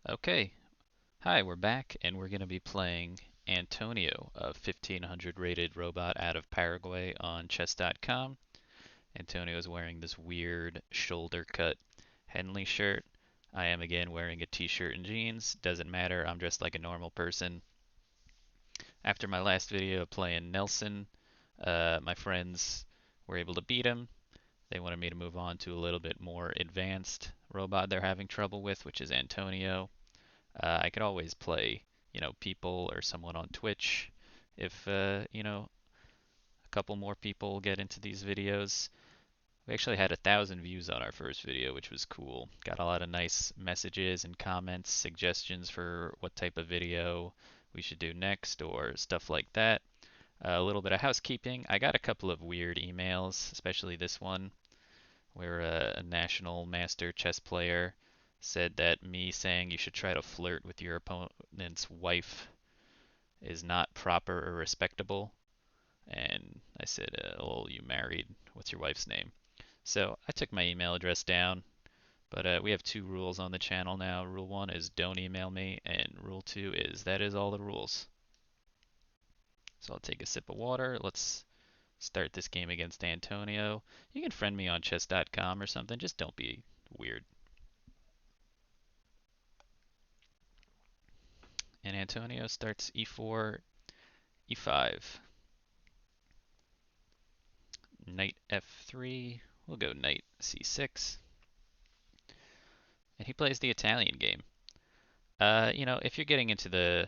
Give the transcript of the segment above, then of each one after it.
Okay, hi, we're back and we're going to be playing Antonio, a 1500 rated robot out of Paraguay on chess.com. Antonio is wearing this weird shoulder cut Henley shirt. I am again wearing a t-shirt and jeans. Doesn't matter, I'm dressed like a normal person. After my last video playing Nelson, my friends were able to beat him. They wanted me to move on to a little bit more advanced robot they're having trouble with, which is Antonio. I could always play, people or someone on Twitch if, a couple more people get into these videos. We actually had 1,000 views on our first video, which was cool. Got a lot of nice messages and comments, suggestions for what type of video we should do next or stuff like that. A little bit of housekeeping. I got a couple of weird emails, especially this one where a national master chess player said that me saying you should try to flirt with your opponent's wife is not proper or respectable. And I said, well, you married. What's your wife's name? So I took my email address down, but we have two rules on the channel now. Rule one is don't email me, and rule two is that is all the rules. So I'll take a sip of water. Let's start this game against Antonio. You can friend me on chess.com or something. Just don't be weird. And Antonio starts e4, e5, knight f3. We'll go knight c6. And he plays the Italian game. If you're getting into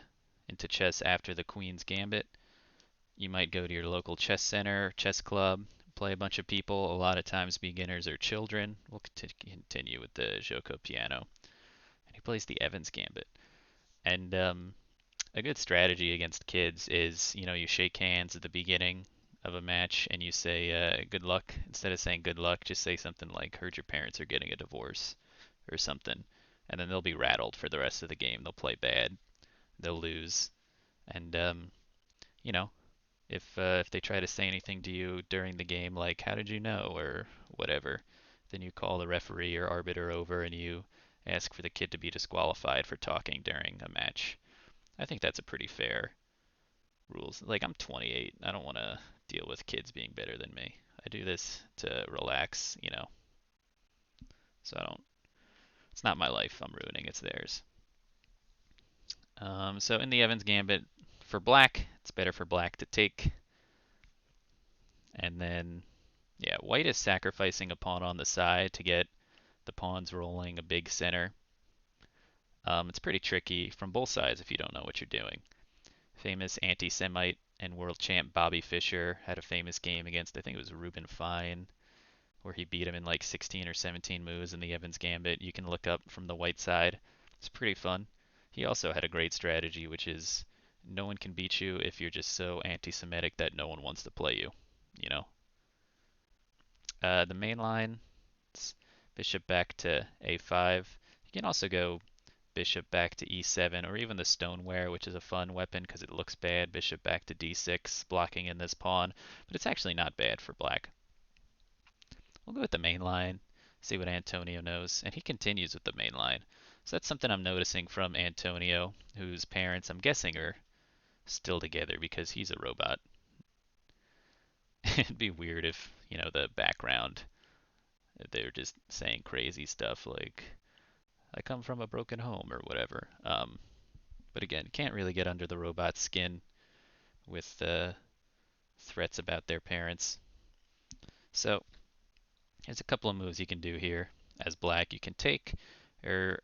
chess after the Queen's Gambit, you might go to your local chess center, chess club, play a bunch of people. A lot of times beginners are children. We'll continue with the Joko piano. And he plays the Evans Gambit. And a good strategy against kids is, you shake hands at the beginning of a match and you say good luck. Instead of saying good luck, just say something like, heard your parents are getting a divorce or something. And then they'll be rattled for the rest of the game. They'll play bad, they'll lose. And, you know, if they try to say anything to you during the game, like, how did you know, or whatever, then you call the referee or arbiter over and you ask for the kid to be disqualified for talking during a match. I think that's a pretty fair rules. Like, I'm 28. I don't want to deal with kids being better than me. I do this to relax. So I don't. It's not my life I'm ruining. It's theirs. So in the Evans Gambit, for black, it's better for black to take. And then, yeah, white is sacrificing a pawn on the side to get the pawns rolling a big center. It's pretty tricky from both sides if you don't know what you're doing. Famous anti-Semite and world champ Bobby Fischer had a famous game against, I think it was Ruben Fine, where he beat him in like 16 or 17 moves in the Evans Gambit. You can look up from the white side. It's pretty fun. He also had a great strategy, which is no one can beat you if you're just so anti-Semitic that no one wants to play you. You know. The main line, it's bishop back to a5. You can also go bishop back to e7, or even the stoneware, which is a fun weapon because it looks bad. Bishop back to d6, blocking in this pawn, but it's actually not bad for black. We'll go with the main line, see what Antonio knows, and he continues with the main line. So that's something I'm noticing from Antonio, whose parents I'm guessing are still together because he's a robot. It'd be weird if, the background, they're just saying crazy stuff like, I come from a broken home or whatever. But again, can't really get under the robot's skin with threats about their parents. So there's a couple of moves you can do here. As black, you can take, or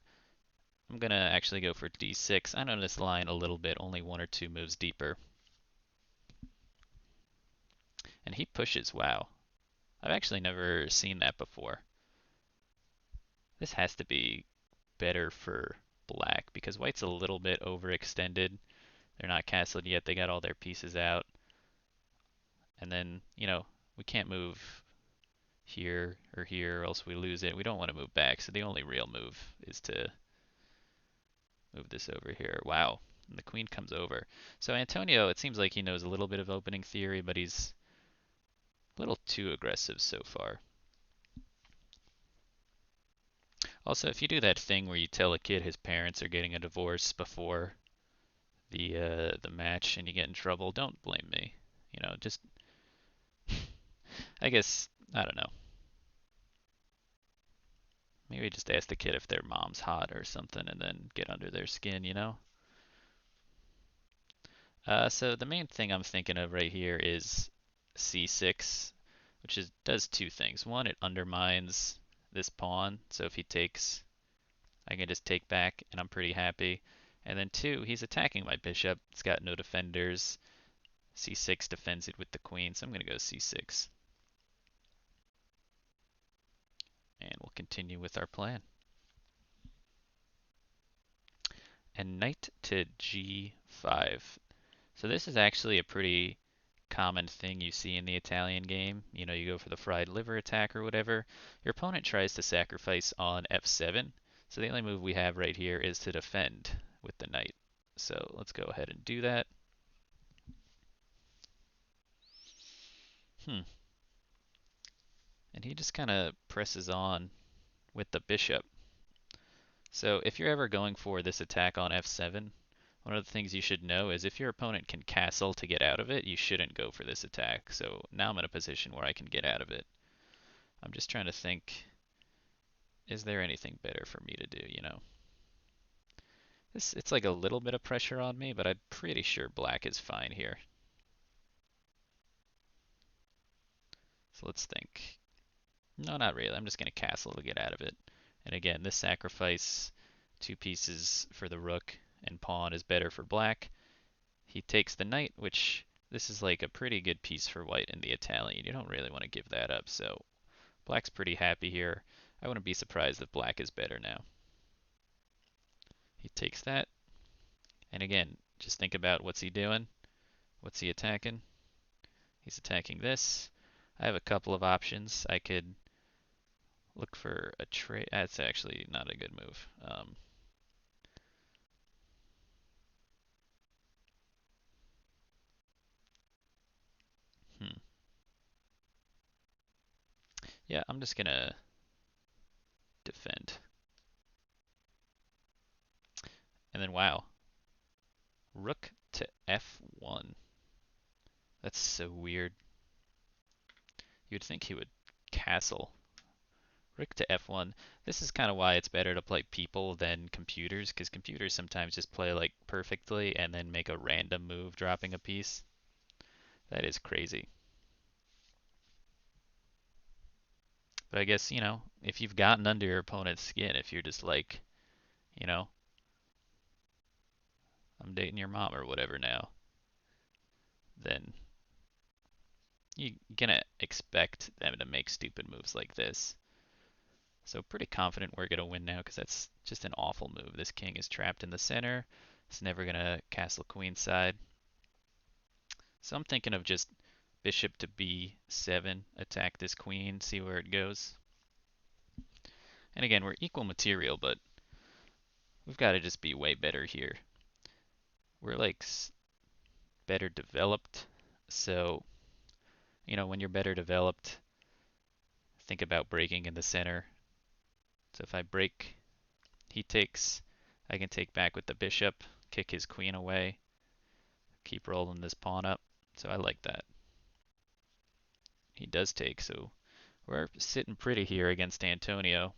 I'm going to actually go for d6. I know this line a little bit, only one or two moves deeper. And he pushes, wow. I've actually never seen that before. This has to be better for black because white's a little bit overextended. They're not castled yet. They got all their pieces out. And then, we can't move here or here or else we lose it. We don't want to move back. So the only real move is to move this over here. Wow. And the queen comes over. So Antonio, it seems like he knows a little bit of opening theory, but he's a little too aggressive so far. Also, if you do that thing where you tell a kid his parents are getting a divorce before the match and you get in trouble, don't blame me. Just I guess I don't know. Maybe just ask the kid if their mom's hot or something and then get under their skin. So the main thing I'm thinking of right here is c6, which does two things. One, it undermines this pawn, so if he takes, I can just take back and I'm pretty happy. And then two, he's attacking my bishop. It's got no defenders. c6 defends it with the queen, so I'm going to go c6. And we'll continue with our plan. And knight to g5. So this is actually a pretty common thing you see in the Italian game. You go for the fried liver attack or whatever. Your opponent tries to sacrifice on f7. So the only move we have right here is to defend with the knight. So let's go ahead and do that. Hmm. And he just kind of presses on with the bishop. So if you're ever going for this attack on f7, one of the things you should know is if your opponent can castle to get out of it, you shouldn't go for this attack. So now I'm in a position where I can get out of it. I'm just trying to think, is there anything better for me to do? It's like a little bit of pressure on me, but I'm pretty sure black is fine here. So let's think. No, not really. I'm just going to castle to get out of it. And again, this sacrifice, two pieces for the rook and pawn is better for black. He takes the knight, which this is like a pretty good piece for white in the Italian. You don't really want to give that up, so black's pretty happy here. I wouldn't be surprised if black is better now. He takes that. And again, just think about what's he doing? What's he attacking? He's attacking this. I have a couple of options. I could look for a trade. That's actually not a good move. Hmm. Yeah, I'm just gonna defend. And then wow, rook to f1. That's so weird. You'd think he would castle. Rook to f1. This is kind of why it's better to play people than computers, because computers sometimes just play like perfectly and then make a random move dropping a piece. That is crazy. But I guess, if you've gotten under your opponent's skin, if you're just like, you know, I'm dating your mom or whatever now, then you're gonna expect them to make stupid moves like this. So pretty confident we're gonna win now because that's just an awful move. This king is trapped in the center. It's never gonna castle queenside. So I'm thinking of just bishop to b7, attack this queen, see where it goes. And again, we're equal material, but we've got to just be way better here. We're like better developed. So, when you're better developed, think about breaking in the center. So if I break, he takes, I can take back with the bishop, kick his queen away, keep rolling this pawn up. So I like that. He does take, so we're sitting pretty here against Antonio,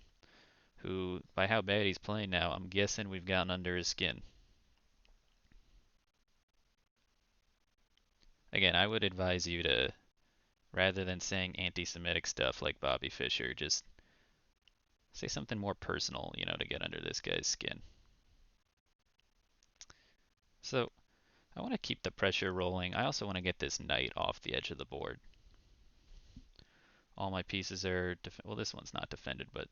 who, by how bad he's playing now, I'm guessing we've gotten under his skin. Again, I would advise you to, rather than saying anti-Semitic stuff like Bobby Fischer, just say something more personal, to get under this guy's skin. So I want to keep the pressure rolling. I also want to get this knight off the edge of the board. All my pieces are, well, this one's not defended, but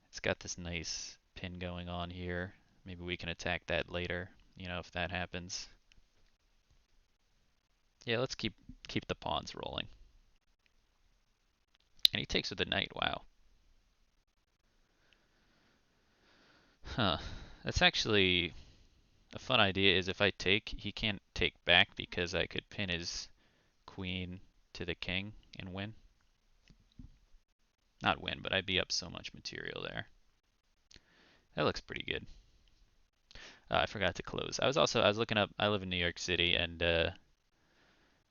it's got this nice pin going on here. Maybe we can attack that later, if that happens. Yeah, let's keep the pawns rolling. And he takes with the knight. Wow. Huh. That's actually a fun idea. Is if I take, he can't take back because I could pin his queen to the king and win. Not win, but I'd be up so much material there. That looks pretty good. I forgot to close. I was looking up. I live in New York City, and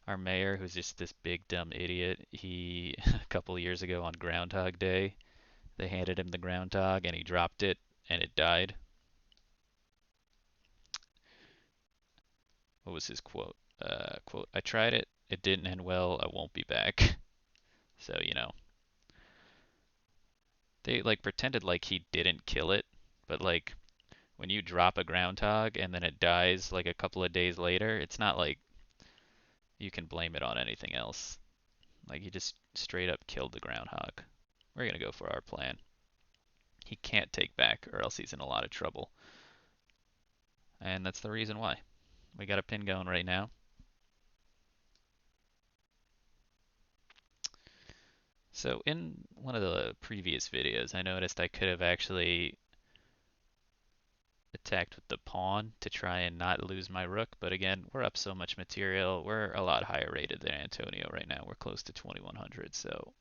our mayor, who's just this big dumb idiot, he a couple of years ago on Groundhog Day, they handed him the groundhog and he dropped it and it died. What was his quote? Quote, I tried it. It didn't end well. I won't be back. So, they like pretended like he didn't kill it, but like when you drop a groundhog and then it dies like a couple of days later, it's not like you can blame it on anything else. Like he just straight up killed the groundhog. We're gonna go for our plan. He can't take back or else he's in a lot of trouble. And that's the reason why. We got a pin going right now. So in one of the previous videos, I noticed I could have actually attacked with the pawn to try and not lose my rook, but again, we're up so much material. We're a lot higher rated than Antonio right now. We're close to 2100, so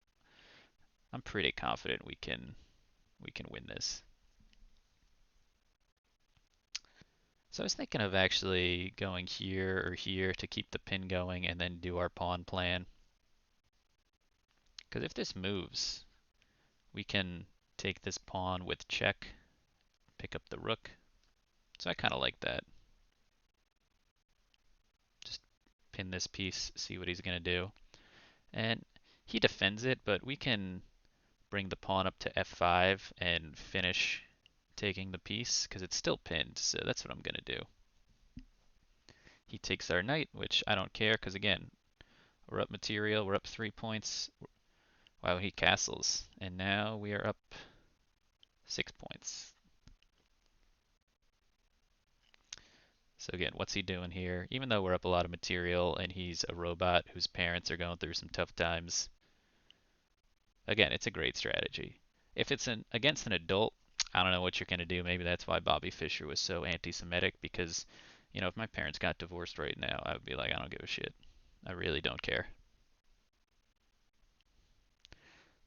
I'm pretty confident we can win this. So I was thinking of actually going here or here to keep the pin going and then do our pawn plan. Because if this moves, we can take this pawn with check, pick up the rook. So I kind of like that. Just pin this piece, see what he's going to do. And he defends it, but we can bring the pawn up to f5 and finish taking the piece because it's still pinned. So that's what I'm going to do. He takes our knight, which I don't care because again, we're up material, we're up 3 points. Wow, he castles. And now we are up 6 points. So again, what's he doing here? Even though we're up a lot of material and he's a robot whose parents are going through some tough times, again, it's a great strategy. If it's against an adult, I don't know what you're going to do. Maybe that's why Bobby Fischer was so anti-Semitic because, if my parents got divorced right now, I would be like, I don't give a shit. I really don't care.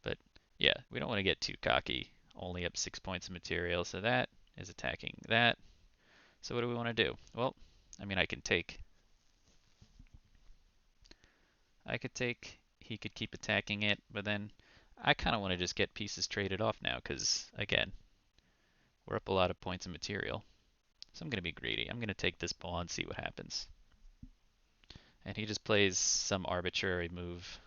But yeah, we don't want to get too cocky. Only up 6 points of material, so that is attacking that. So what do we want to do? Well, I mean, I could take, he could keep attacking it, but then I kind of want to just get pieces traded off now because, again, we're up a lot of points of material. So I'm going to be greedy. I'm going to take this pawn, see what happens. And he just plays some arbitrary move.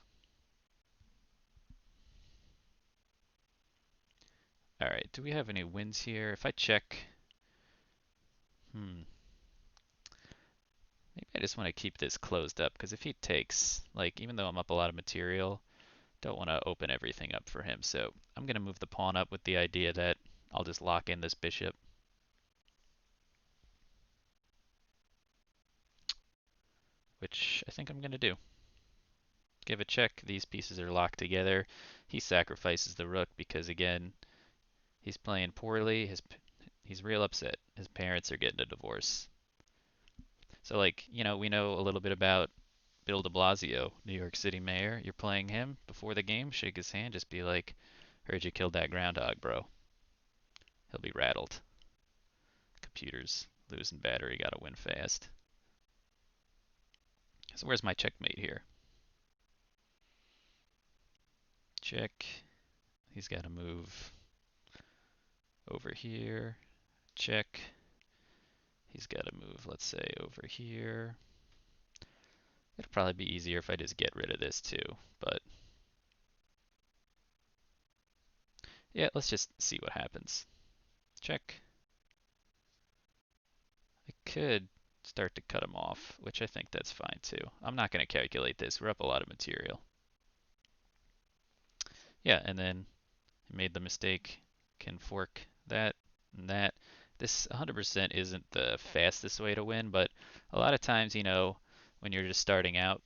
Alright, do we have any wins here? If I check... Maybe I just want to keep this closed up, because if he takes, like, even though I'm up a lot of material, don't want to open everything up for him. So I'm going to move the pawn up with the idea that I'll just lock in this bishop. Which I think I'm going to do. Give a check. These pieces are locked together. He sacrifices the rook because, again, he's playing poorly. He's real upset. His parents are getting a divorce. So, like, we know a little bit about Bill de Blasio, New York City mayor. You're playing him before the game, shake his hand, just be like, heard you killed that groundhog, bro. He'll be rattled. Computers losing battery, gotta win fast. So where's my checkmate here? Check. He's gotta move over here. Check. He's gotta move, let's say, over here. It'll probably be easier if I just get rid of this too, but yeah, let's just see what happens. Check. I could start to cut him off, which I think that's fine too. I'm not going to calculate this. We're up a lot of material. Yeah, and then I made the mistake. Can fork that and that. This 100% isn't the fastest way to win, but a lot of times, when you're just starting out,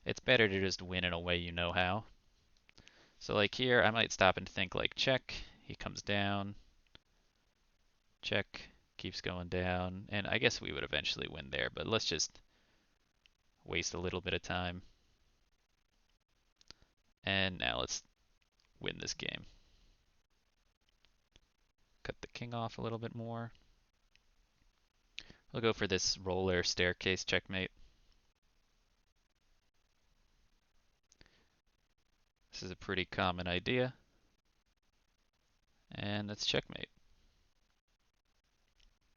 it's better to just win in a way you know how. So like here, I might stop and think like check. He comes down. Check. Keeps going down. And I guess we would eventually win there, but let's just waste a little bit of time. And now let's win this game. cut the king off a little bit more. We'll go for this roller staircase checkmate. This is a pretty common idea. And that's checkmate.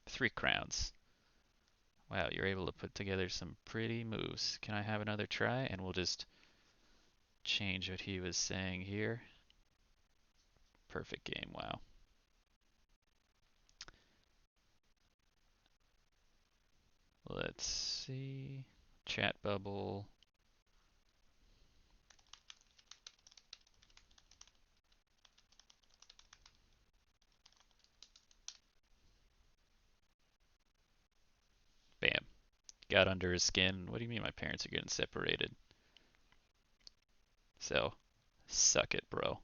3 crowns. Wow, you're able to put together some pretty moves. Can I have another try? And we'll just change what he was saying here. Perfect game, wow. Let's see. Chat bubble. Bam. Got under his skin. What do you mean my parents are getting separated? So, suck it, bro.